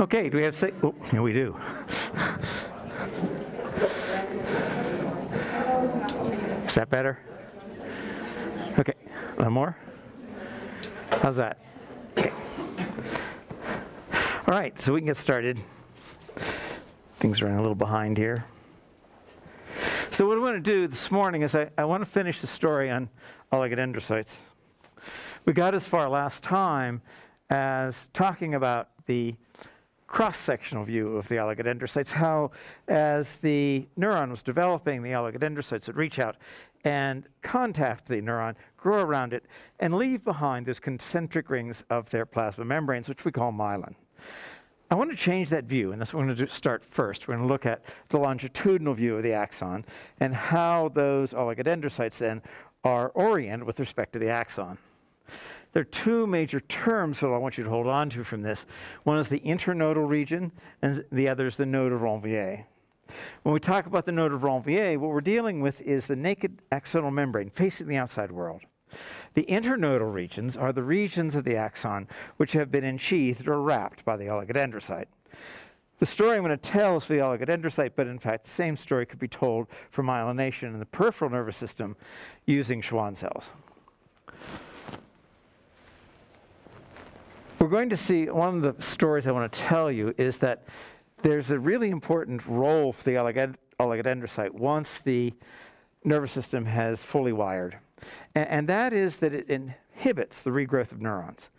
Okay, do we have to say? Oh, yeah, we do. Is that better? Okay, a little more? How's that? Okay. All right, so we can get started. Things are running a little behind here. So what I want to do this morning is I want to finish the story on oligodendrocytes. We got as far last time as talking about the cross-sectional view of the oligodendrocytes, how as the neuron was developing, the oligodendrocytes would reach out and contact the neuron, grow around it, and leave behind those concentric rings of their plasma membranes, which we call myelin. I want to change that view, and that's what we're going to start first. We're going to look at the longitudinal view of the axon and how those oligodendrocytes then are oriented with respect to the axon. There are two major terms that I want you to hold on to from this. One is the internodal region, and the other is the node of Ranvier. When we talk about the node of Ranvier, what we're dealing with is the naked axonal membrane facing the outside world. The internodal regions are the regions of the axon which have been ensheathed or wrapped by the oligodendrocyte. The story I'm going to tell is for the oligodendrocyte, but in fact, the same story could be told for myelination in the peripheral nervous system using Schwann cells. We're going to see, one of the stories I want to tell you is that there's a really important role for the oligodendrocyte once the nervous system has fully wired. And that is that it inhibits the regrowth of neurons.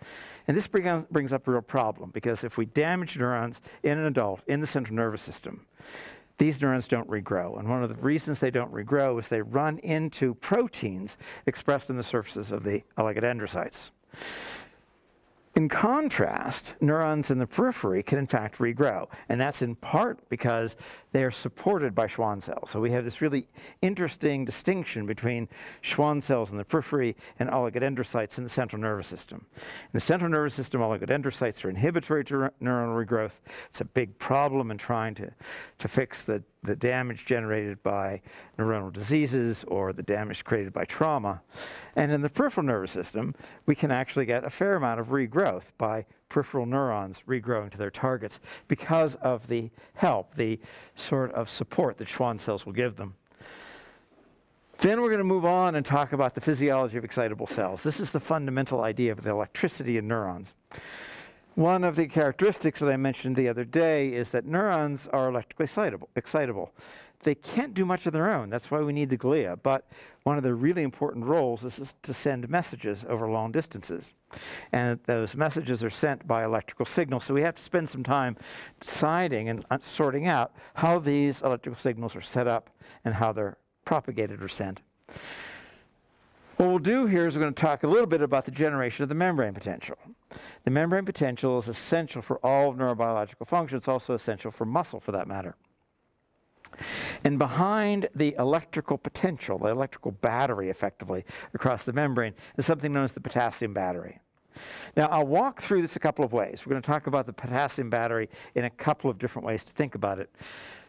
And this brings up a real problem, because if we damage neurons in an adult in the central nervous system, these neurons don't regrow. And one of the reasons they don't regrow is they run into proteins expressed in the surfaces of the oligodendrocytes. In contrast, neurons in the periphery can in fact regrow, and that's in part because they are supported by Schwann cells. So we have this really interesting distinction between Schwann cells in the periphery and oligodendrocytes in the central nervous system. In the central nervous system, oligodendrocytes are inhibitory to neuronal regrowth. It's a big problem in trying to fix the damage generated by neuronal diseases or the damage created by trauma. And in the peripheral nervous system, we can actually get a fair amount of regrowth by peripheral neurons regrowing to their targets because of the help, the sort of support that Schwann cells will give them. Then we're going to move on and talk about the physiology of excitable cells. This is the fundamental idea of the electricity in neurons. One of the characteristics that I mentioned the other day is that neurons are electrically excitable. They can't do much of their own. That's why we need the glia. But one of the really important roles is to send messages over long distances. And those messages are sent by electrical signals. So we have to spend some time deciding and sorting out how these electrical signals are set up and how they're propagated or sent. What we'll do here is we're going to talk a little bit about the generation of the membrane potential. The membrane potential is essential for all of neurobiological function. It's also essential for muscle, for that matter. And behind the electrical potential, the electrical battery, effectively, across the membrane, is something known as the potassium battery. Now, I'll walk through this a couple of ways. We're going to talk about the potassium battery in a couple of different ways to think about it.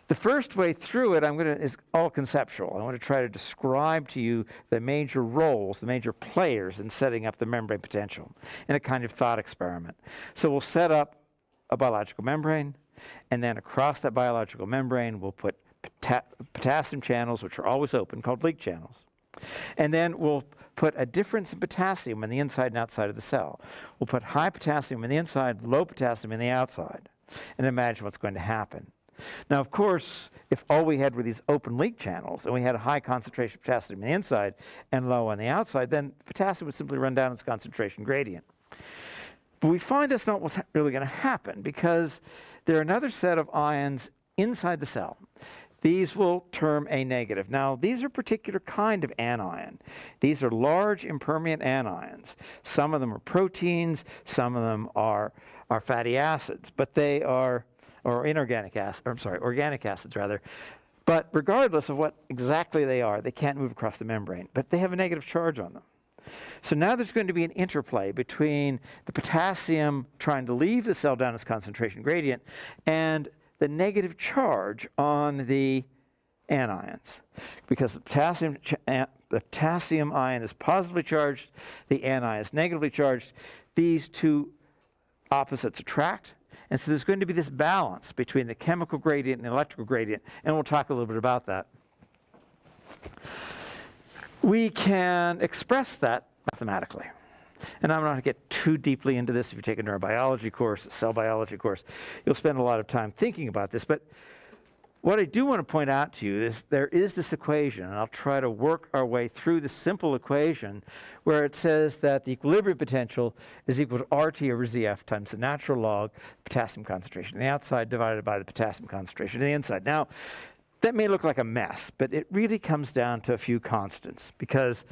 The first way through it is all conceptual. I want to try to describe to you the major roles, the major players in setting up the membrane potential in a kind of thought experiment. So we'll set up a biological membrane, and then across that biological membrane we'll put potassium channels, which are always open, called leak channels. And then we'll put a difference in potassium on the inside and outside of the cell. We'll put high potassium on the inside, low potassium on the outside, and imagine what's going to happen. Now, of course, if all we had were these open leak channels and we had a high concentration of potassium on the inside and low on the outside, then potassium would simply run down its concentration gradient. But we find that's not what's really going to happen, because there are another set of ions inside the cell. These will term A negative. Now, these are a particular kind of anion. These are large impermeant anions. Some of them are proteins, some of them are fatty acids, but they are organic acids rather. But regardless of what exactly they are, they can't move across the membrane, but they have a negative charge on them. So now there's going to be an interplay between the potassium trying to leave the cell down its concentration gradient and the negative charge on the anions. Because the potassium ion is positively charged, the anion is negatively charged, these two opposites attract, And so there's going to be this balance between the chemical gradient and the electrical gradient, and we'll talk a little bit about that. We can express that mathematically. And I'm not going to get too deeply into this. If you take a neurobiology course, a cell biology course, you'll spend a lot of time thinking about this. But what I do want to point out to you is there is this equation, and I'll try to work our way through this simple equation where it says that the equilibrium potential is equal to RT over ZF times the natural log potassium concentration on the outside divided by the potassium concentration on the inside. Now, that may look like a mess, but it really comes down to a few constants because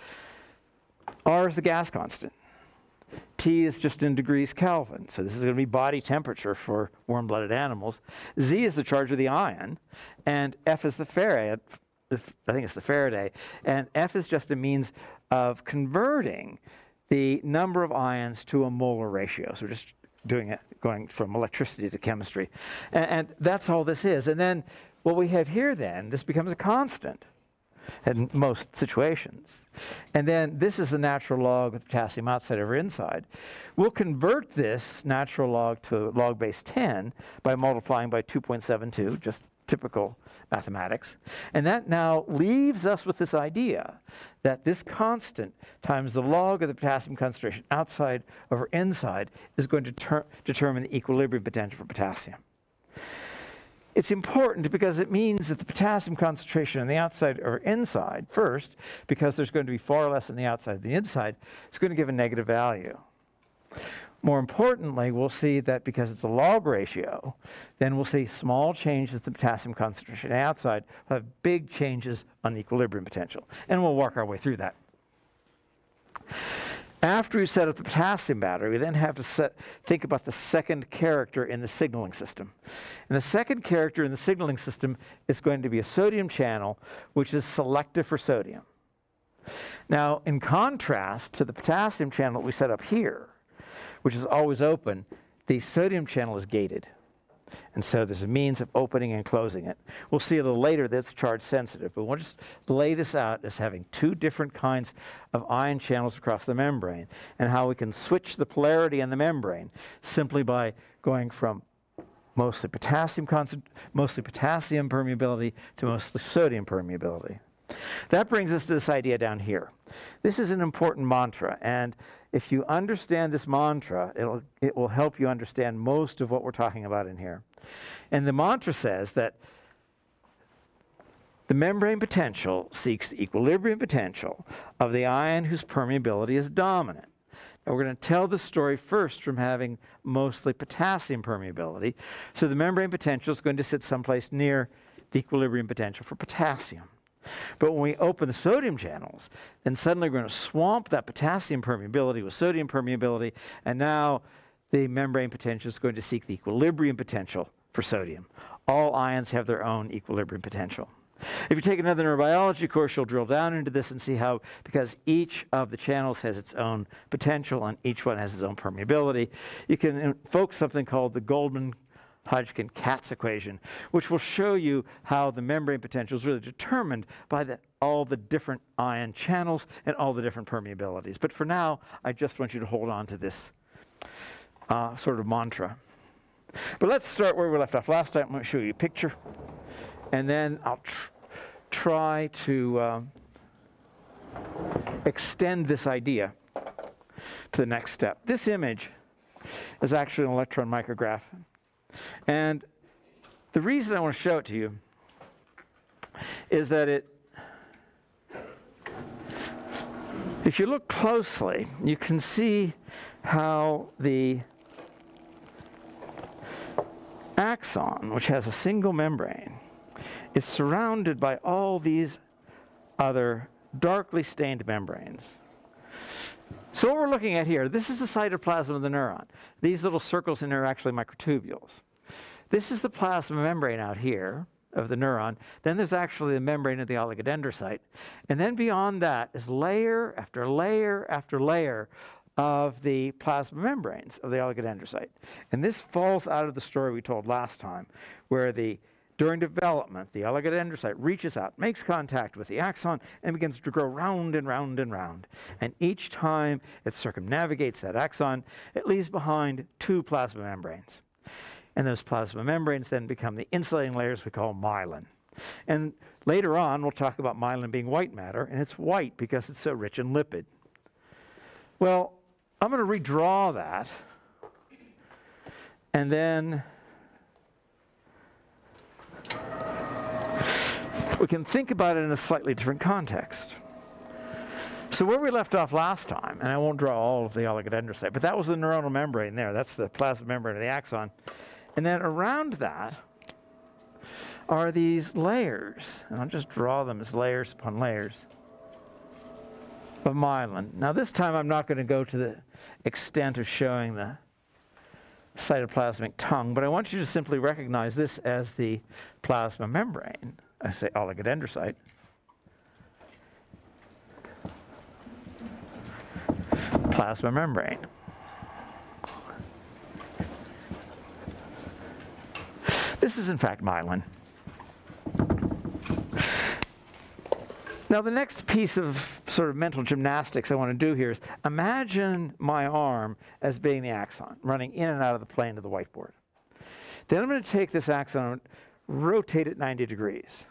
R is the gas constant. T is just in degrees Kelvin, so this is going to be body temperature for warm-blooded animals. Z is the charge of the ion, and F is the Faraday. I think it's the Faraday. And F is just a means of converting the number of ions to a molar ratio. So we're just doing it, going from electricity to chemistry. And that's all this is. And then what we have here then, this becomes a constant in most situations. And then this is the natural log with potassium outside over inside. We'll convert this natural log to log base 10 by multiplying by 2.72, just typical mathematics. And that now leaves us with this idea that this constant times the log of the potassium concentration outside over inside is going to determine the equilibrium potential for potassium. It's important because it means that the potassium concentration on the outside or inside first, because there's going to be far less on the outside than the inside, is going to give a negative value. More importantly, we'll see that because it's a log ratio, then we'll see small changes in the potassium concentration on the outside will have big changes on the equilibrium potential. And we'll work our way through that. After we set up the potassium battery, we then have to think about the second character in the signaling system. And the second character in the signaling system is going to be a sodium channel, which is selective for sodium. Now, in contrast to the potassium channel that we set up here, which is always open, the sodium channel is gated. And so there's a means of opening and closing it. We'll see a little later that it's charge sensitive, but we'll just lay this out as having two different kinds of ion channels across the membrane and how we can switch the polarity in the membrane simply by going from mostly potassium permeability to mostly sodium permeability. That brings us to this idea down here. This is an important mantra, and if you understand this mantra, it will help you understand most of what we're talking about in here. And the mantra says that the membrane potential seeks the equilibrium potential of the ion whose permeability is dominant. Now we're going to tell the story first from having mostly potassium permeability. So the membrane potential is going to sit someplace near the equilibrium potential for potassium. But when we open the sodium channels, then suddenly we're going to swamp that potassium permeability with sodium permeability, and now the membrane potential is going to seek the equilibrium potential for sodium. All ions have their own equilibrium potential. If you take another neurobiology course, you'll drill down into this and see how, because each of the channels has its own potential and each one has its own permeability, you can invoke something called the Goldman-Hodgkin-Katz equation, which will show you how the membrane potential is really determined by all the different ion channels and all the different permeabilities. But for now, I just want you to hold on to this sort of mantra. But let's start where we left off last time. I'm going to show you a picture, and then I'll try to extend this idea to the next step. This image is actually an electron micrograph. And the reason I want to show it to you is that if you look closely, you can see how the axon, which has a single membrane, is surrounded by all these other darkly stained membranes. So what we're looking at here, this is the cytoplasm of the neuron. These little circles in there are actually microtubules. This is the plasma membrane out here of the neuron. Then there's actually the membrane of the oligodendrocyte. And then beyond that is layer after layer after layer of the plasma membranes of the oligodendrocyte. And this falls out of the story we told last time, where during development, the oligodendrocyte reaches out, makes contact with the axon, and begins to grow round and round and round. And each time it circumnavigates that axon, it leaves behind two plasma membranes. And those plasma membranes then become the insulating layers we call myelin. And later on, we'll talk about myelin being white matter, and it's white because it's so rich in lipid. Well, I'm going to redraw that, and then we can think about it in a slightly different context. So where we left off last time, and I won't draw all of the oligodendrocyte, but that was the neuronal membrane there. That's the plasma membrane of the axon. And then around that are these layers, and I'll just draw them as layers upon layers of myelin. Now this time I'm not going to go to the extent of showing the cytoplasmic tongue, but I want you to simply recognize this as the plasma membrane. I say oligodendrocyte. Plasma membrane. This is in fact myelin. Now the next piece of sort of mental gymnastics I want to do here is imagine my arm as being the axon, running in and out of the plane of the whiteboard. Then I'm going to take this axon, rotate it 90 degrees.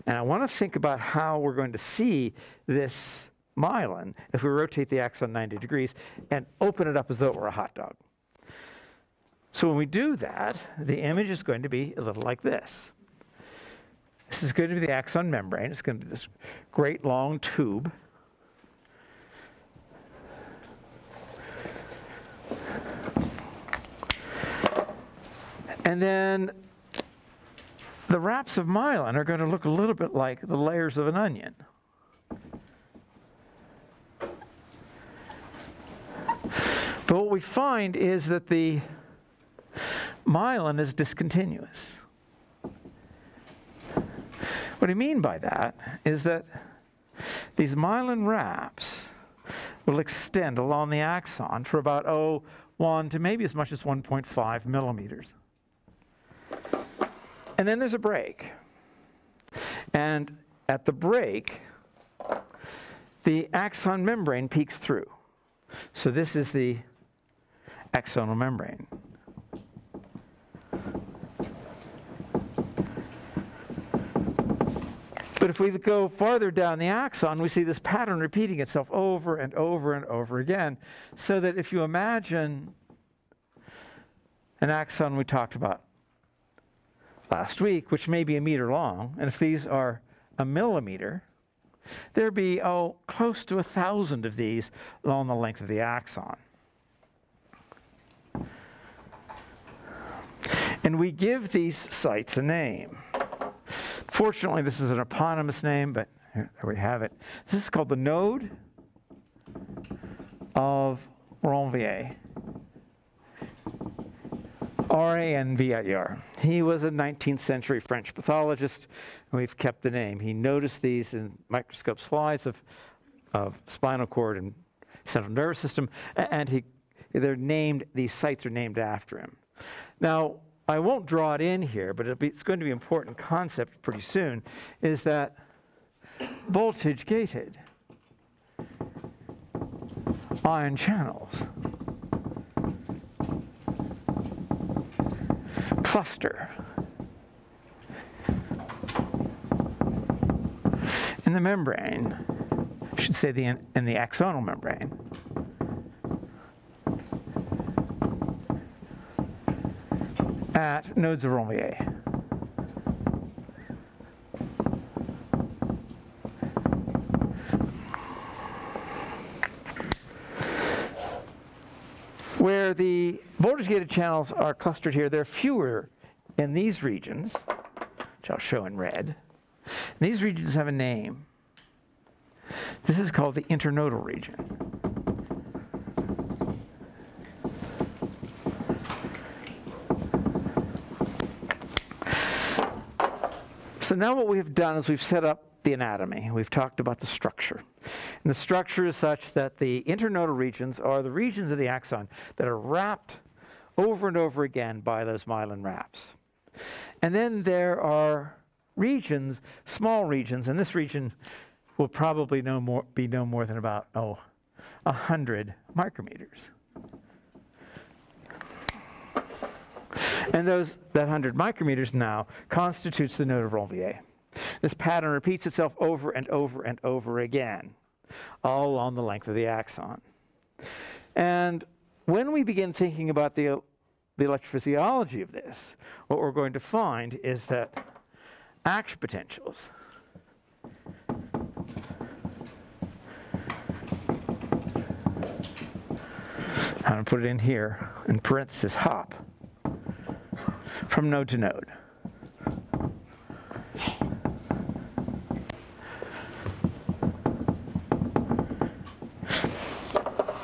And I want to think about how we're going to see this myelin if we rotate the axon 90 degrees and open it up as though it were a hot dog. So when we do that, the image is going to be a little like this. This is going to be the axon membrane. It's going to be this great long tube. And then the wraps of myelin are going to look a little bit like the layers of an onion. But what we find is that the myelin is discontinuous. What I mean by that is that these myelin wraps will extend along the axon for about 1 to maybe as much as 1.5 millimeters. And then there's a break. And at the break, the axon membrane peeks through. So this is the axonal membrane. But if we go farther down the axon, we see this pattern repeating itself over and over and over again, so that if you imagine an axon we talked about last week, which may be a meter long, and if these are a millimeter, there'd be, close to 1,000 of these along the length of the axon. And we give these sites a name. Fortunately, this is an eponymous name, but here, there we have it. This is called the node of Ranvier. R-A-N-V-I-E-R. He was a 19th century French pathologist, and we've kept the name. He noticed these in microscope slides of spinal cord and central nervous system, and they're named, these sites are named after him. Now, I won't draw it in here, but it's going to be an important concept pretty soon, is that voltage-gated ion channels cluster in the membrane, I should say in the axonal membrane. At nodes of Ranvier. Where the voltage-gated channels are clustered here, there are fewer in these regions, which I'll show in red. And these regions have a name. This is called the internodal region. So now what we've done is we've set up the anatomy. We've talked about the structure. And the structure is such that the internodal regions are the regions of the axon that are wrapped over and over again by those myelin wraps. And then there are regions, small regions, and this region will probably be no more than about 100 micrometers. And that 100 micrometers now constitutes the node of Rolvier. This pattern repeats itself over and over and over again, all along the length of the axon. And when we begin thinking about the electrophysiology of this, what we're going to find is that action potentials I'm going to put it in here, in parenthesis, hop, from node to node.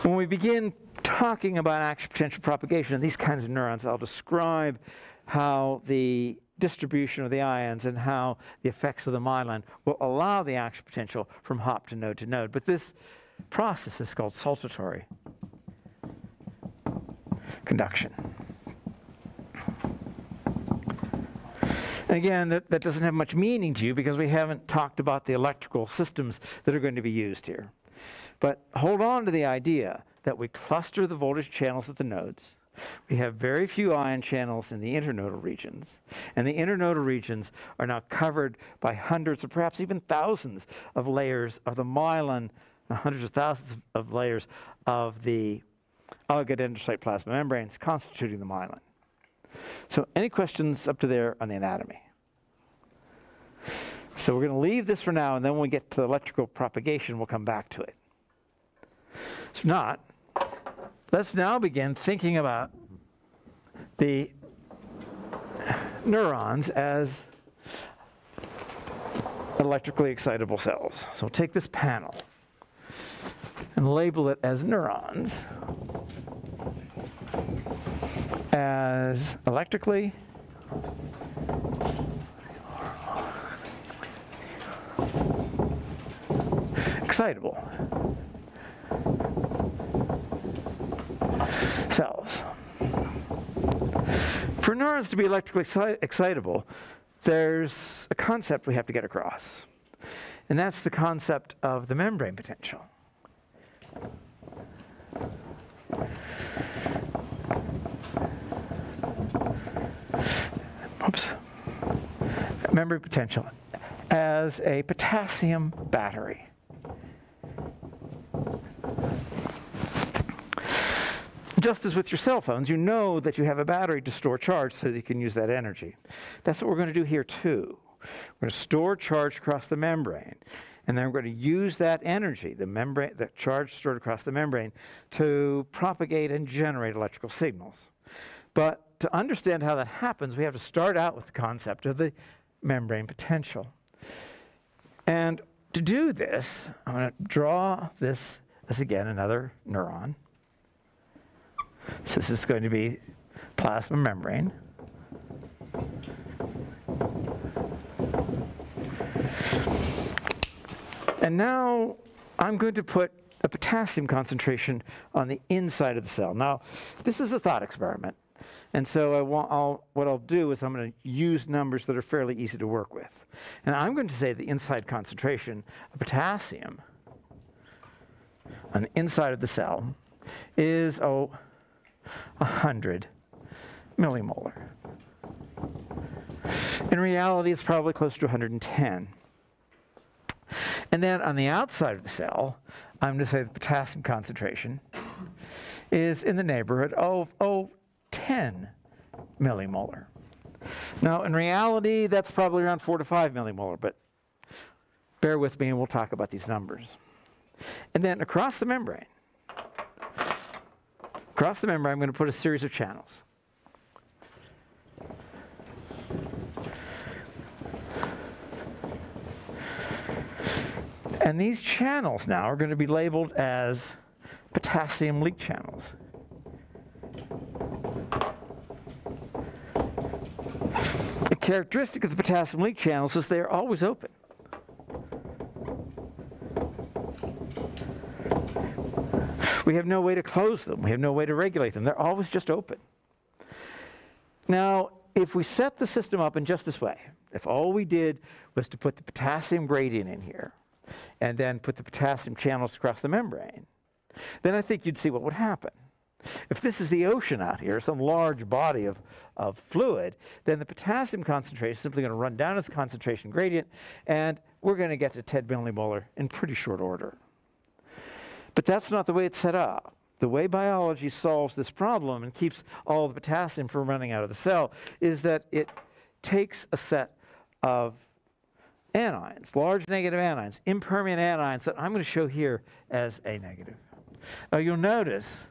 When we begin talking about action potential propagation of these kinds of neurons, I'll describe how the distribution of the ions and how the effects of the myelin will allow the action potential from hop to node to node. But this process is called saltatory conduction. And again, that doesn't have much meaning to you because we haven't talked about the electrical systems that are going to be used here. But hold on to the idea that we cluster the voltage channels at the nodes. We have very few ion channels in the internodal regions. And the internodal regions are now covered by hundreds or perhaps even thousands of layers of the myelin, hundreds of thousands of layers of the oligodendrocyte plasma membranes constituting the myelin. So any questions up to there on the anatomy? So we're going to leave this for now, and then when we get to electrical propagation, we'll come back to it. If not, let's now begin thinking about the neurons as electrically excitable cells. So we'll take this panel and label it as neurons, as electrically excitable cells. For neurons to be electrically excitable, there's a concept we have to get across, and that's the concept of the membrane potential. Membrane potential as a potassium battery. Just as with your cell phones, you know that you have a battery to store charge so that you can use that energy. That's what we're going to do here too. We're going to store charge across the membrane, and then we're going to use that energy, the charge stored across the membrane, to propagate and generate electrical signals. But to understand how that happens, we have to start out with the concept of the membrane potential. And to do this, I'm going to draw this as, again, another neuron. So this is going to be plasma membrane. And now I'm going to put a potassium concentration on the inside of the cell. Now, this is a thought experiment. And so what I'll do is I'm going to use numbers that are fairly easy to work with. And I'm going to say the inside concentration of potassium on the inside of the cell is, 100 millimolar. In reality, it's probably close to 110. And then on the outside of the cell, I'm going to say the potassium concentration is in the neighborhood of 10 millimolar. Now, in reality, that's probably around 4 to 5 millimolar, but bear with me and we'll talk about these numbers. And then across the membrane, I'm going to put a series of channels. And these channels now are going to be labeled as potassium leak channels. The characteristic of the potassium leak channels is they are always open. We have no way to close them. We have no way to regulate them. They're always just open. Now, if we set the system up in just this way, if all we did was to put the potassium gradient in here and then put the potassium channels across the membrane, then I think you'd see what would happen. If this is the ocean out here, some large body of fluid, then the potassium concentration is simply going to run down its concentration gradient, and we're going to get to 10 millimolar in pretty short order. But that's not the way it's set up. The way biology solves this problem and keeps all the potassium from running out of the cell is that it takes a set of anions, large negative anions, impermeant anions that I'm going to show here as A negative. Now you'll notice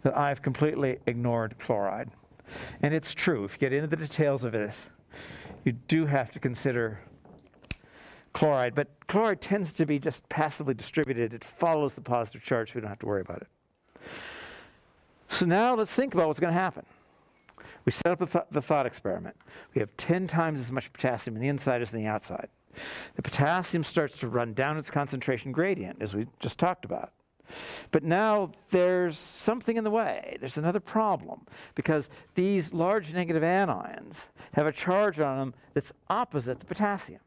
that I've completely ignored chloride. And it's true, if you get into the details of this, you do have to consider chloride, but chloride tends to be just passively distributed. It follows the positive charge, so we don't have to worry about it. So now let's think about what's going to happen. We set up the thought experiment. We have 10 times as much potassium in the inside as in the outside. The potassium starts to run down its concentration gradient, as we just talked about. But now there's something in the way. There's another problem, because these large negative anions have a charge on them that's opposite the potassium.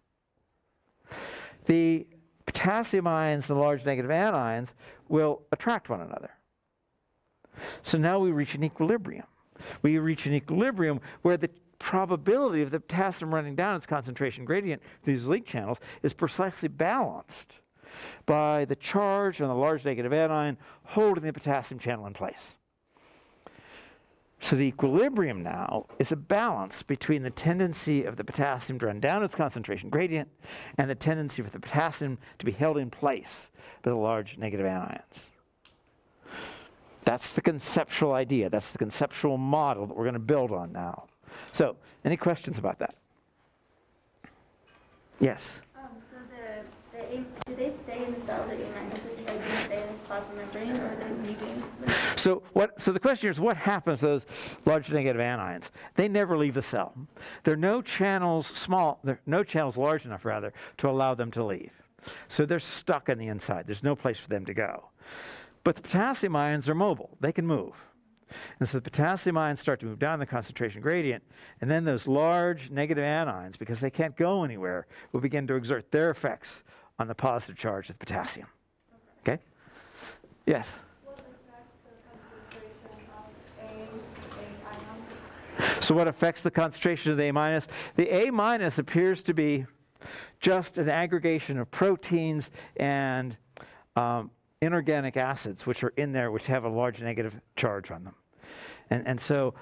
The potassium ions and the large negative anions will attract one another. So now we reach an equilibrium. We reach an equilibrium where the probability of the potassium running down its concentration gradient through these leak channels is precisely balanced by the charge on the large negative anion holding the potassium channel in place. So the equilibrium now is a balance between the tendency of the potassium to run down its concentration gradient and the tendency for the potassium to be held in place by the large negative anions. That's the conceptual idea. That's the conceptual model that we're going to build on now. So, any questions about that? Yes? Do they stay in the cell, the A minuses, or do they stay in this plasma membrane, or are they leaving? So the question is, what happens to those large negative anions? They never leave the cell. There are no channels large enough, rather, to allow them to leave. So they're stuck on the inside. There's no place for them to go. But the potassium ions are mobile. They can move. And so the potassium ions start to move down the concentration gradient, and then those large negative anions, because they can't go anywhere, will begin to exert their effects on the positive charge of potassium. Okay? Yes? What affects the concentration of A ion? So what affects the concentration of the A minus? The A minus appears to be just an aggregation of proteins and inorganic acids, which are in there, which have a large negative charge on them. And so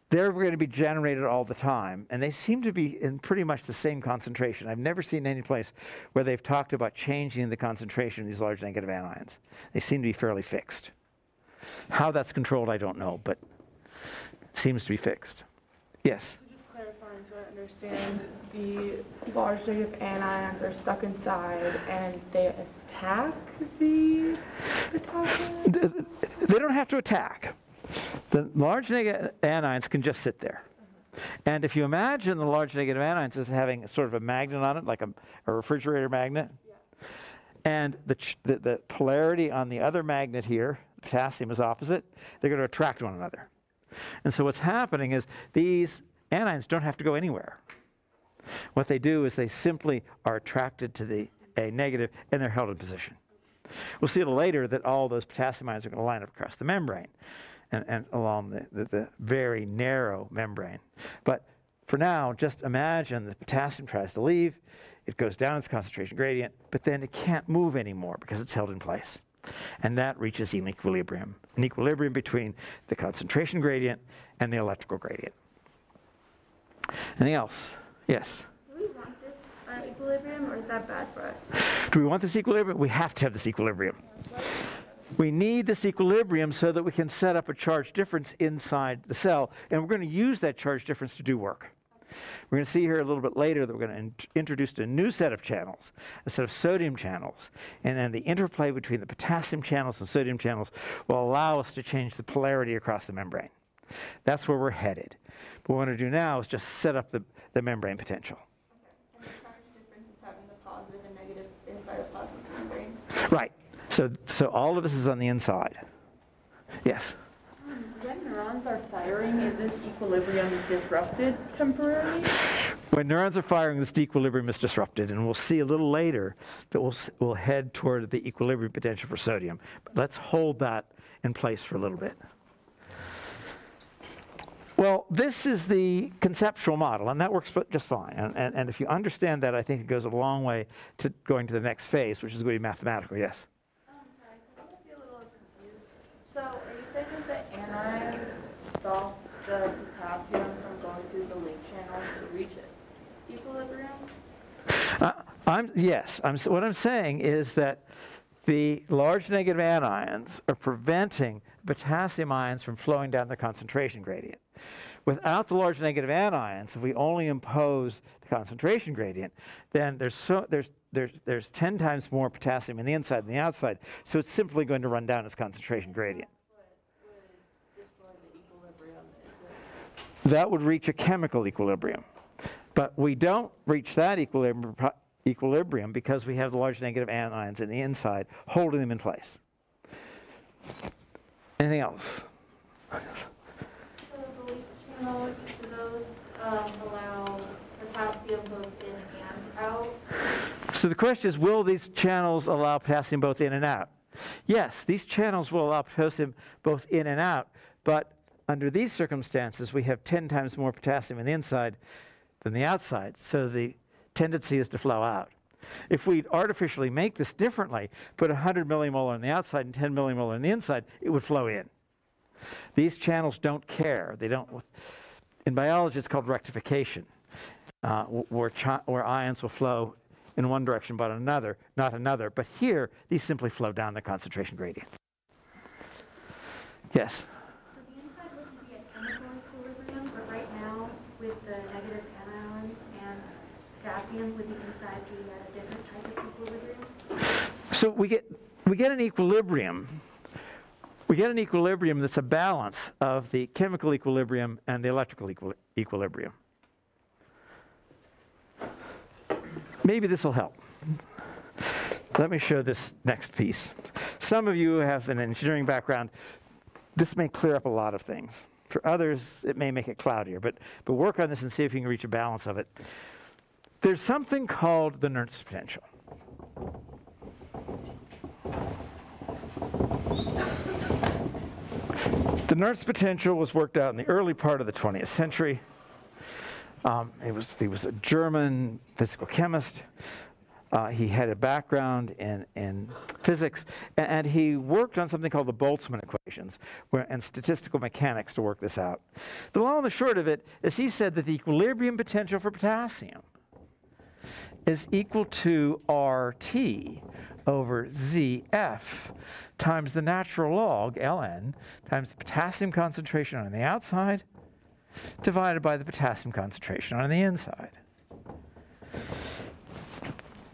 they're going to be generated all the time, and they seem to be in pretty much the same concentration. I've never seen any place where they've talked about changing the concentration of these large negative anions. They seem to be fairly fixed. How that's controlled, I don't know, but seems to be fixed. Yes? So just clarifying so I understand, the large negative anions are stuck inside and they attack the potassium? They don't have to attack. The large negative anions can just sit there. And if you imagine the large negative anions as having sort of a magnet on it, like a refrigerator magnet, yeah. And the polarity on the other magnet here, potassium, is opposite, they're going to attract one another. And so what's happening is these anions don't have to go anywhere. What they do is they simply are attracted to the A negative, and they're held in position. We'll see later that all those potassium ions are going to line up across the membrane and along the very narrow membrane. But for now, just imagine the potassium tries to leave, it goes down its concentration gradient, but then it can't move anymore because it's held in place. And that reaches an equilibrium between the concentration gradient and the electrical gradient. Anything else? Yes? Do we want this equilibrium, or is that bad for us? Do we want this equilibrium? We have to have this equilibrium. We need this equilibrium so that we can set up a charge difference inside the cell, and we're going to use that charge difference to do work. We're going to see here a little bit later that we're going to introduce a new set of channels, a set of sodium channels, and then the interplay between the potassium channels and sodium channels will allow us to change the polarity across the membrane. That's where we're headed. What we want to do now is just set up the membrane potential. Okay. And the charge difference is having the positive and negative inside of plasma membrane. Right. So all of this is on the inside. Yes? When neurons are firing, is this equilibrium disrupted temporarily? When neurons are firing, this equilibrium is disrupted, and we'll see a little later that we'll head toward the equilibrium potential for sodium. But let's hold that in place for a little bit. Well, this is the conceptual model, and that works just fine. And if you understand that, I think it goes a long way to going to the next phase, which is going to be mathematical. Yes? I'm sorry, I might be a little confused. So are you saying that the anions stop the potassium from going through the link channel to reach equilibrium? Yes. What I'm saying is that the large negative anions are preventing potassium ions from flowing down the concentration gradient. Without the large negative anions, if we only impose the concentration gradient, then there's 10 times more potassium in the inside than the outside, so it's simply going to run down its concentration gradient. What would destroy the equilibrium? That would reach a chemical equilibrium. But we don't reach that equilibrium because we have the large negative anions in the inside holding them in place. Anything else? So the leak channels, do those allow potassium both in and out? So the question is, will these channels allow potassium both in and out? Yes, these channels will allow potassium both in and out, but under these circumstances, we have 10 times more potassium in the inside than the outside, so the tendency is to flow out. If we artificially make this differently, put 100 millimolar on the outside and 10 millimolar on the inside, it would flow in. These channels don't care. They don't. In biology, it's called rectification, where ions will flow in one direction but another, not another. But here, these simply flow down the concentration gradient. Yes? So the inside wouldn't be at chemical equilibrium, but right now, with the negative anions and potassium, would the inside be at a different type of equilibrium? So we get an equilibrium. We get an equilibrium that's a balance of the chemical equilibrium and the electrical equilibrium. Maybe this will help. Let me show this next piece. Some of you who have an engineering background, this may clear up a lot of things. For others, it may make it cloudier, but work on this and see if you can reach a balance of it. There's something called the Nernst potential. The Nernst potential was worked out in the early part of the 20th century. He was a German physical chemist. He had a background in physics, and he worked on something called the Boltzmann equations and statistical mechanics to work this out. The long and the short of it is he said that the equilibrium potential for potassium is equal to RT over ZF times the natural log, ln, times the potassium concentration on the outside divided by the potassium concentration on the inside.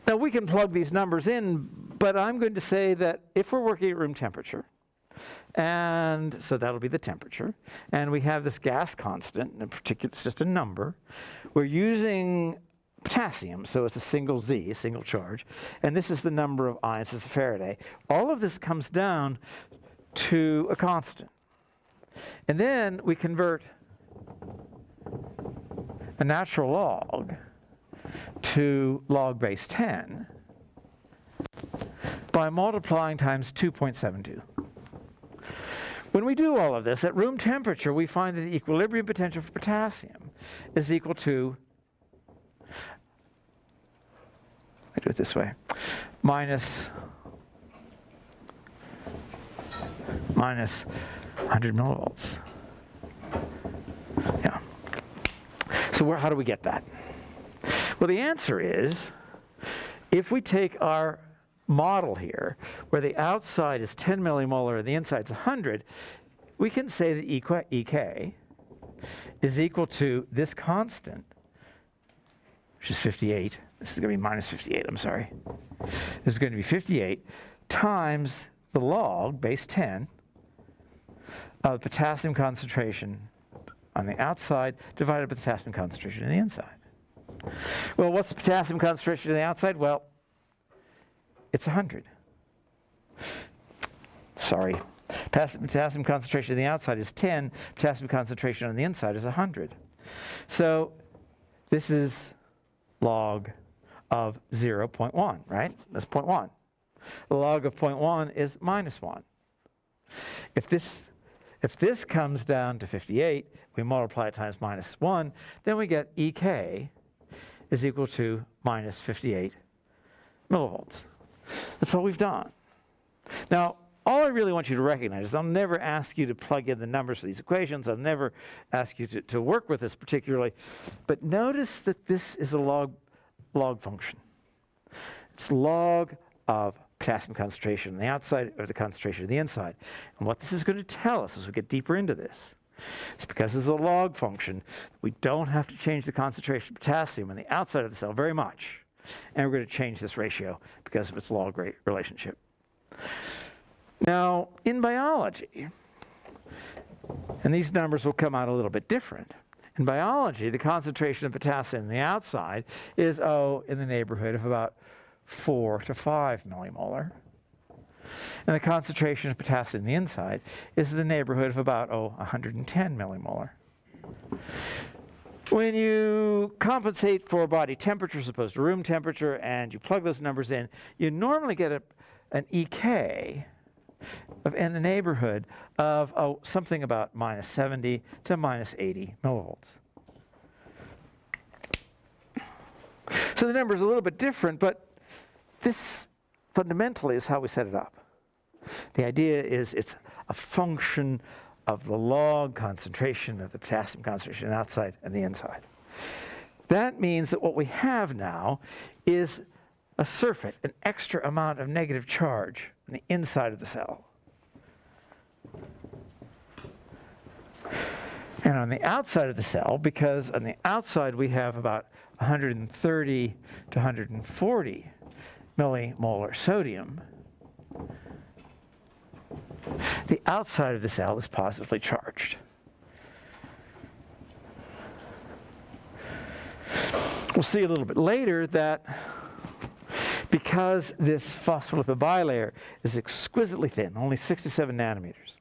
Now we can plug these numbers in, but I'm going to say that if we're working at room temperature, and so that'll be the temperature, and we have this gas constant, in particular it's just a number, we're using potassium, so it's a single Z, a single charge, and this is the number of ions as a Faraday. All of this comes down to a constant. And then we convert a natural log to log base 10 by multiplying times 2.72. When we do all of this, at room temperature, we find that the equilibrium potential for potassium is equal to, I do it this way, minus 100 millivolts. Yeah. So how do we get that? Well, the answer is, if we take our model here, where the outside is 10 millimolar and the inside is 100, we can say that EK is equal to this constant, which is 58. This is going to be minus 58, I'm sorry. This is going to be 58 times the log, base 10, of potassium concentration on the outside divided by the potassium concentration on the inside. Well, what's the potassium concentration on the outside? Well, it's 100. Sorry. Potassium concentration on the outside is 10. Potassium concentration on the inside is 100. So this is log of 0.1, right? That's 0.1. The log of 0.1 is minus 1. If this comes down to 58, we multiply it times -1, then we get EK is equal to minus 58 millivolts. That's all we've done. Now, all I really want you to recognize is I'll never ask you to plug in the numbers for these equations. I'll never ask you to work with this particularly. But notice that this is a log function. It's log of potassium concentration on the outside or the concentration on the inside. And what this is going to tell us as we get deeper into this is because this is a log function, we don't have to change the concentration of potassium on the outside of the cell very much. And we're going to change this ratio because of its log rate relationship. Now, in biology, and these numbers will come out a little bit different. In biology, the concentration of potassium on the outside is, in the neighborhood of about 4 to 5 millimolar. And the concentration of potassium on the inside is in the neighborhood of about, 110 millimolar. When you compensate for body temperature as opposed to room temperature and you plug those numbers in, you normally get an EK in the neighborhood of something about -70 to -80 millivolts. So the number is a little bit different, but this fundamentally is how we set it up. The idea is it's a function of the log concentration of the potassium concentration outside and the inside. That means that what we have now is a surfeit, an extra amount of negative charge on the inside of the cell. And on the outside of the cell, because on the outside we have about 130 to 140 millimolar sodium, the outside of the cell is positively charged. We'll see a little bit later that because this phospholipid bilayer is exquisitely thin, only 67 nanometers,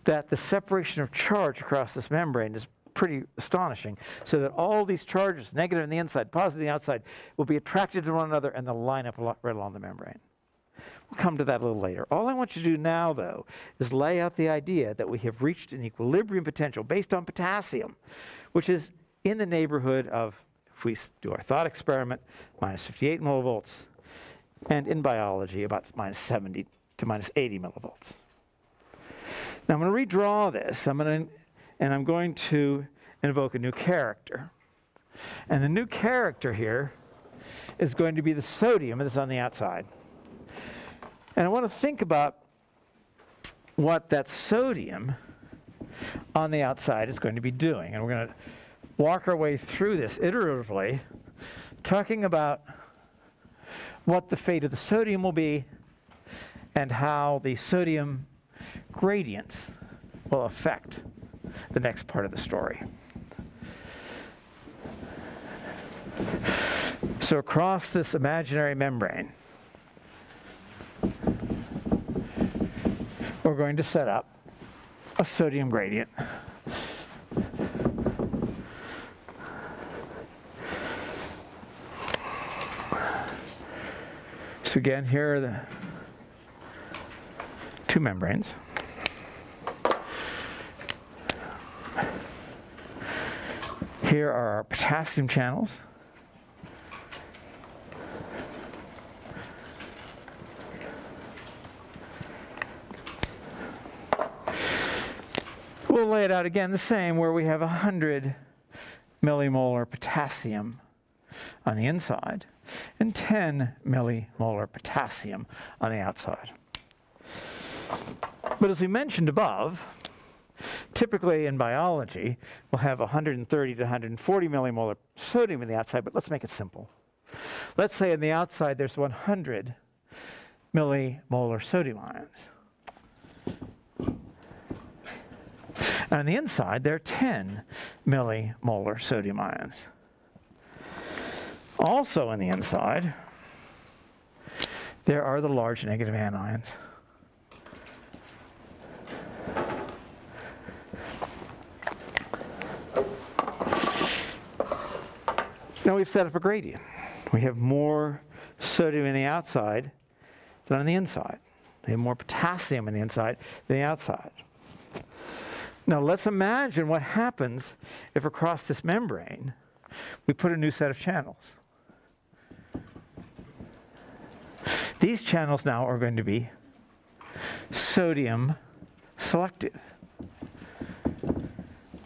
that the separation of charge across this membrane is pretty astonishing, so that all these charges, negative on the inside, positive on the outside, will be attracted to one another and they'll line up right along the membrane. We'll come to that a little later. All I want you to do now, though, is lay out the idea that we have reached an equilibrium potential based on potassium, which is in the neighborhood of, if we do our thought experiment, -58 millivolts, and in biology, about -70 to -80 millivolts. Now I'm going to redraw this, I'm going to invoke a new character. And the new character here is going to be the sodium that's on the outside. And I want to think about what that sodium on the outside is going to be doing. And we're going to walk our way through this iteratively, talking about what the fate of the sodium will be and how the sodium gradients will affect the next part of the story. So across this imaginary membrane, we're going to set up a sodium gradient. So again, here are the two membranes. Here are our potassium channels. We'll lay it out again the same, where we have 100 millimolar potassium on the inside and 10 millimolar potassium on the outside. But as we mentioned above, typically in biology, we'll have 130 to 140 millimolar sodium on the outside, but let's make it simple. Let's say on the outside there's 100 millimolar sodium ions. And on the inside, there are 10 millimolar sodium ions. Also on the inside, there are the large negative anions. Now we've set up a gradient. We have more sodium on the outside than on the inside. They have more potassium on the inside than the outside. Now let's imagine what happens if across this membrane we put a new set of channels. These channels now are going to be sodium selective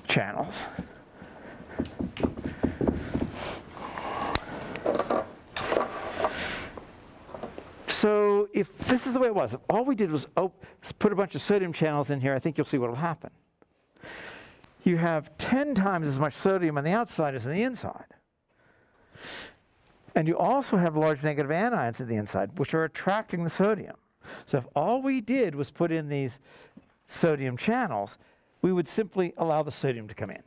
channels. So if this is the way it was, if all we did was put a bunch of sodium channels in here, I think you'll see what will happen. You have 10 times as much sodium on the outside as on the inside. And you also have large negative anions at the inside, which are attracting the sodium. So if all we did was put in these sodium channels, we would simply allow the sodium to come in.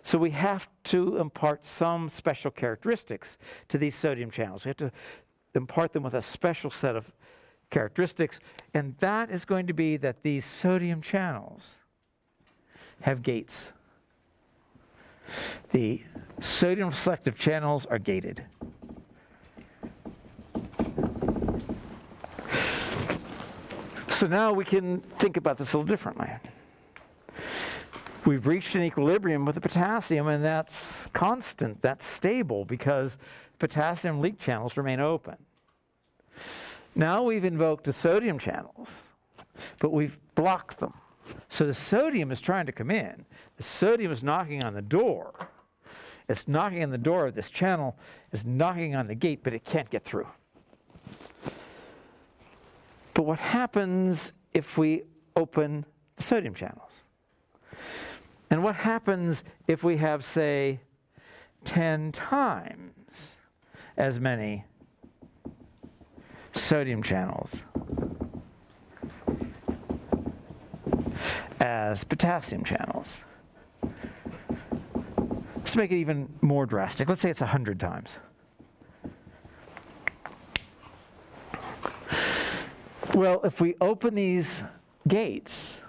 So we have to impart some special characteristics to these sodium channels. We have to impart them with a special set of characteristics, and that is going to be that these sodium channels have gates. The sodium selective channels are gated. So now we can think about this a little differently. We've reached an equilibrium with the potassium, and that's constant, that's stable, because potassium leak channels remain open. Now we've invoked the sodium channels, but we've blocked them. So the sodium is trying to come in. The sodium is knocking on the door. It's knocking on the door of this channel, it's knocking on the gate, but it can't get through. But what happens if we open the sodium channels? And what happens if we have, say, 10 times as many sodium channels as potassium channels? Let's make it even more drastic. Let's say it's 100 times. Well, if we open these gates,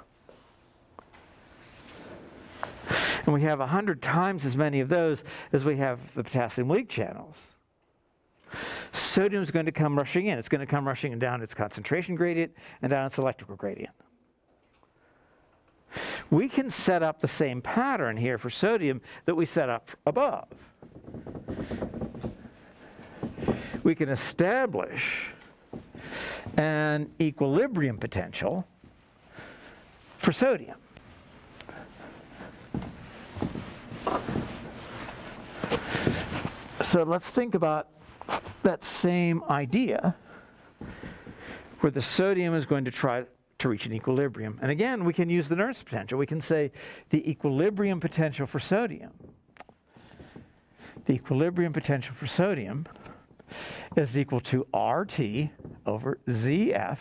and we have 100 times as many of those as we have the potassium leak channels, sodium is going to come rushing in. It's going to come rushing down its concentration gradient and down its electrical gradient. We can set up the same pattern here for sodium that we set up above. We can establish an equilibrium potential for sodium. So let's think about that same idea where the sodium is going to try to reach an equilibrium. And again, we can use the Nernst potential. We can say the equilibrium potential for sodium. The equilibrium potential for sodium is equal to RT over ZF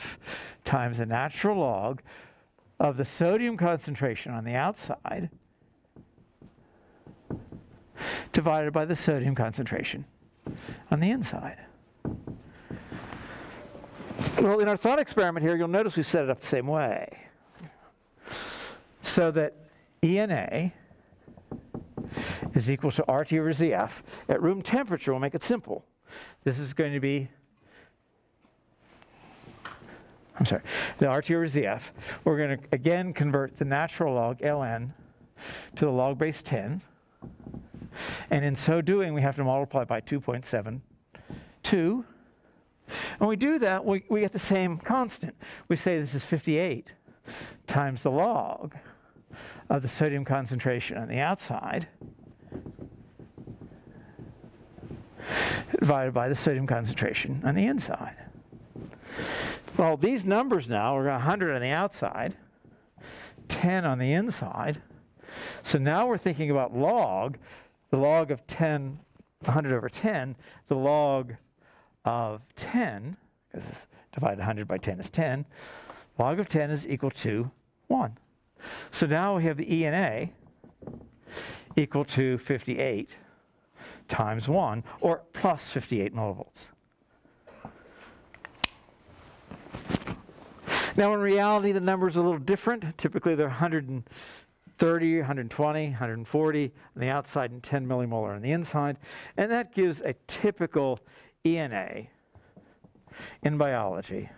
times the natural log of the sodium concentration on the outside divided by the sodium concentration on the inside. Well, in our thought experiment here, you'll notice we've set it up the same way. So that ENA is equal to RT over ZF. At room temperature, we'll make it simple. This is going to be, the RT over ZF. We're going to, again, convert the natural log, ln, to the log base 10. And in so doing, we have to multiply by 2.72. When we do that, we get the same constant. We say this is 58 times the log of the sodium concentration on the outside divided by the sodium concentration on the inside. Well, these numbers now are 100 on the outside, 10 on the inside. So now we're thinking about log, the log of 10, 100 over 10, the log of 10, because divided 100 by 10 is 10, log of 10 is equal to 1. So now we have the ENA equal to 58 times 1, or plus 58 millivolts. Now in reality, the number's a little different. Typically they're 130, 120, 140 on the outside and 10 millimolar on the inside. And that gives a typical ENA in biology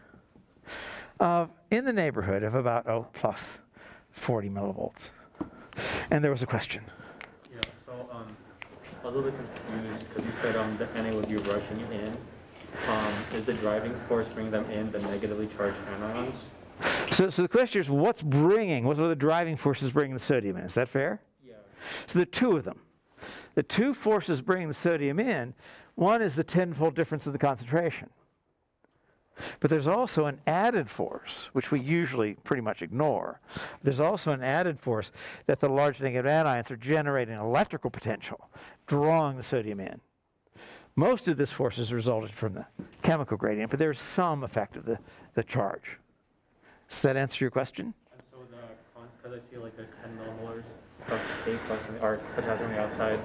of in the neighborhood of about, plus 40 millivolts. And there was a question. Yeah, so I was a little bit confused because you said the NA would be rushing in. Is the driving force bringing them in the negatively charged anions? So the question is, what are the driving forces bringing the sodium in? Is that fair? Yeah. So there are two of them. The two forces bringing the sodium in, one is the tenfold difference in the concentration. But there's also an added force, which we usually pretty much ignore. There's also an added force that the large negative anions are generating electrical potential, drawing the sodium in. Most of this force is resulted from the chemical gradient, but there's some effect of the charge. Does that answer your question? And so because I see like there's 10 millimolars of A plus or potassium on the outside,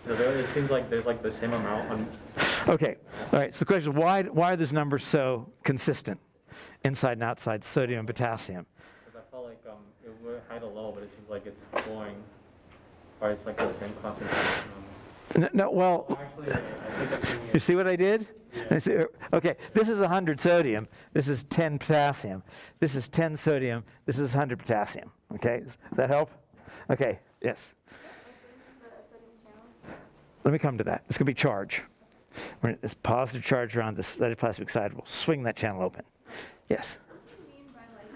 it seems like there's like the same amount on. Okay, all right, so the question is, why are those numbers so consistent, inside and outside sodium and potassium? Because I felt like it would hide a low, but it seems like it's going, or it's like the same concentration. No, well, Actually, I think I'm you see what I did? Yeah. Okay, this is 100 sodium, this is 10 potassium, this is 10 sodium, this is 100 potassium. Okay, does that help? Okay, yes. Let me come to that. It's going to be charge. There's positive charge around this cytoplasmic side. We'll swing that channel open. Yes? What do you mean by like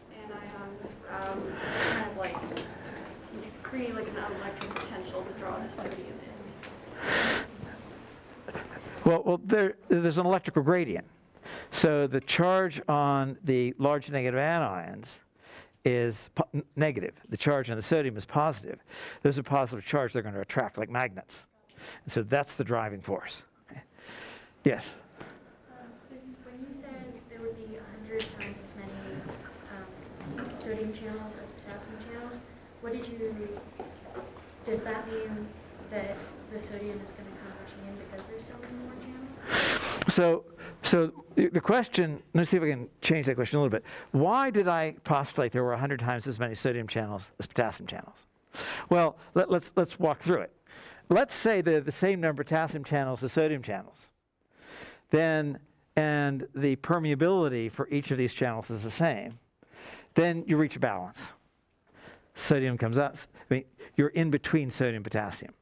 the anions kind of like create like an electric potential to draw the sodium in? Well, there's an electrical gradient. So the charge on the large negative anions is negative. The charge on the sodium is positive. Those are positive charge. They're going to attract like magnets. And so that's the driving force. Yes? So when you said there would be 100 times as many sodium channels as potassium channels, does that mean that the sodium is going to come rushing in because there's so many more channels? So the question, let's see if I can change that question a little bit. Why did I postulate there were 100 times as many sodium channels as potassium channels? Well, let's walk through it. Let's say they're the same number of potassium channels as sodium channels. Then, and the permeability for each of these channels is the same. Then you reach a balance. Sodium comes out. I mean, you're in between sodium and potassium.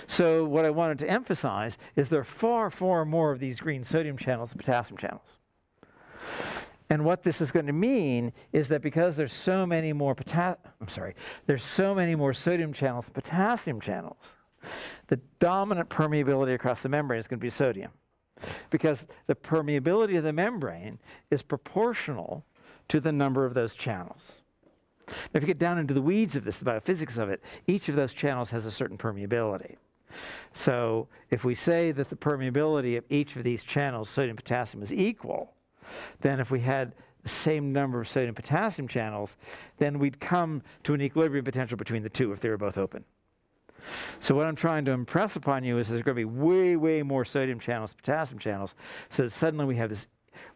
So what I wanted to emphasize is there are far, far more of these green sodium channels than potassium channels. And what this is going to mean is that because there's so many more there's so many more sodium channels than potassium channels, the dominant permeability across the membrane is going to be sodium. Because the permeability of the membrane is proportional to the number of those channels. Now, if you get down into the weeds of this, the biophysics of it, each of those channels has a certain permeability. So if we say that the permeability of each of these channels, sodium and potassium, is equal, then if we had the same number of sodium and potassium channels, then we'd come to an equilibrium potential between the two if they were both open. So what I'm trying to impress upon you is there's going to be way, way more sodium channels than potassium channels, so that suddenly we have this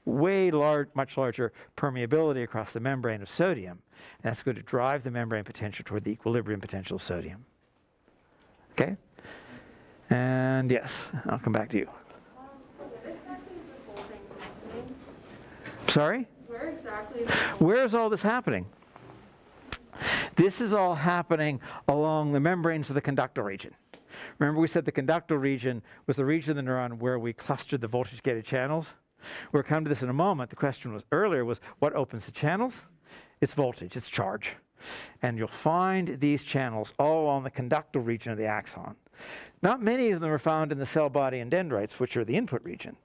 much larger permeability across the membrane of sodium, and that's going to drive the membrane potential toward the equilibrium potential of sodium. Okay? And yes, I'll come back to you. So where exactly is this whole thing happening? Sorry? Where exactly is this Where is all this happening? This is all happening along the membranes of the conductal region. Remember we said the conductal region was the region of the neuron where we clustered the voltage-gated channels? We'll come to this in a moment. The question earlier was what opens the channels? It's voltage, it's charge. And you'll find these channels all along the conductal region of the axon. Not many of them are found in the cell body and dendrites, which are the input region,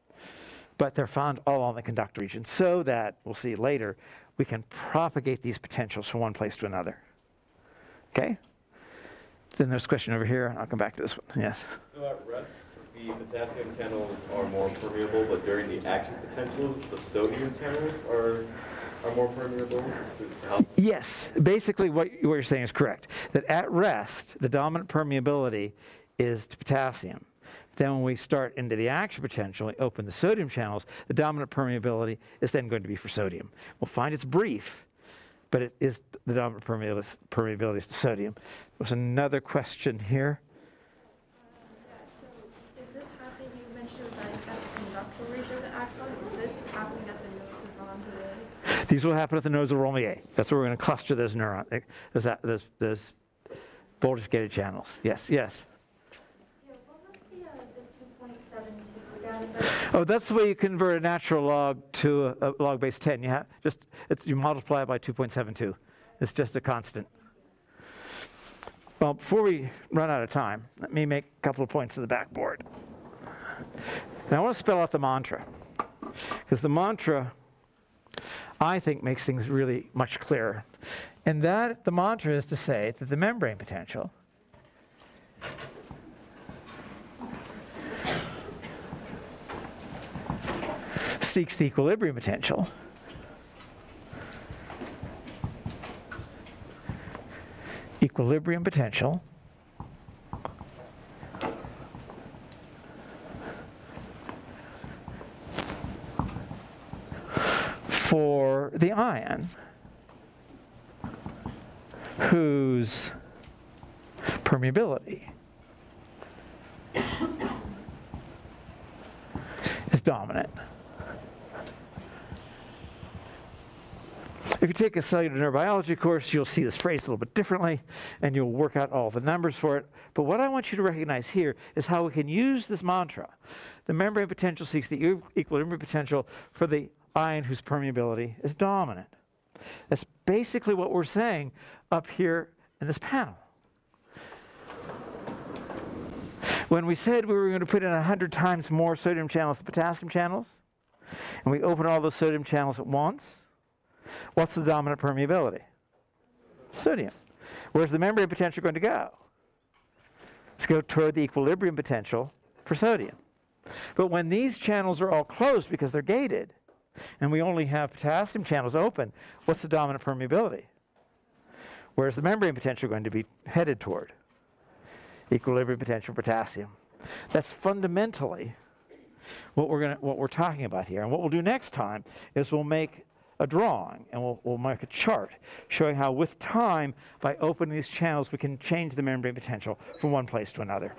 but they're found all along the conductal region so that, we'll see later, we can propagate these potentials from one place to another. Okay? Then there's a question over here. I'll come back to this one. Yes? So at rest, the potassium channels are more permeable, but during the action potentials, the sodium channels are more permeable? Yes. Basically, what you're saying is correct. That at rest, the dominant permeability is to potassium. Then when we start into the action potential, we open the sodium channels, the dominant permeability is then going to be for sodium. We'll find it's brief, but it is the dominant permeability is to sodium. There was another question here. So is this happening, you mentioned it was like at the conductal region of the axon, is this happening at the nodes of These will happen at the nodes of Rolmier. That's where we're going to cluster those neurons, those voltage-gated channels. Yes, yes. Yeah, what was the 2.72 down? Oh, that's the way you convert a natural log to a log base 10. You you multiply it by 2.72. It's just a constant. Well, before we run out of time, let me make a couple of points to the backboard. Now, I want to spell out the mantra, because the mantra, I think, makes things really much clearer. And that the mantra is to say that the membrane potential seeks the equilibrium potential for the ion whose permeability is dominant. If you take a cellular neurobiology course, you'll see this phrase a little bit differently, and you'll work out all the numbers for it. But what I want you to recognize here is how we can use this mantra. The membrane potential seeks the equilibrium potential for the ion whose permeability is dominant. That's basically what we're saying up here in this panel. When we said we were going to put in 100 times more sodium channels than potassium channels, and we open all those sodium channels at once, what's the dominant permeability? Sodium. Where's the membrane potential going to go? Let's go toward the equilibrium potential for sodium. But when these channels are all closed because they're gated, and we only have potassium channels open, what's the dominant permeability? Where's the membrane potential going to be headed toward? Equilibrium potential for potassium. That's fundamentally what we're talking about here. And what we'll do next time is we'll make a drawing, and we'll make a chart showing how with time, by opening these channels, we can change the membrane potential from one place to another.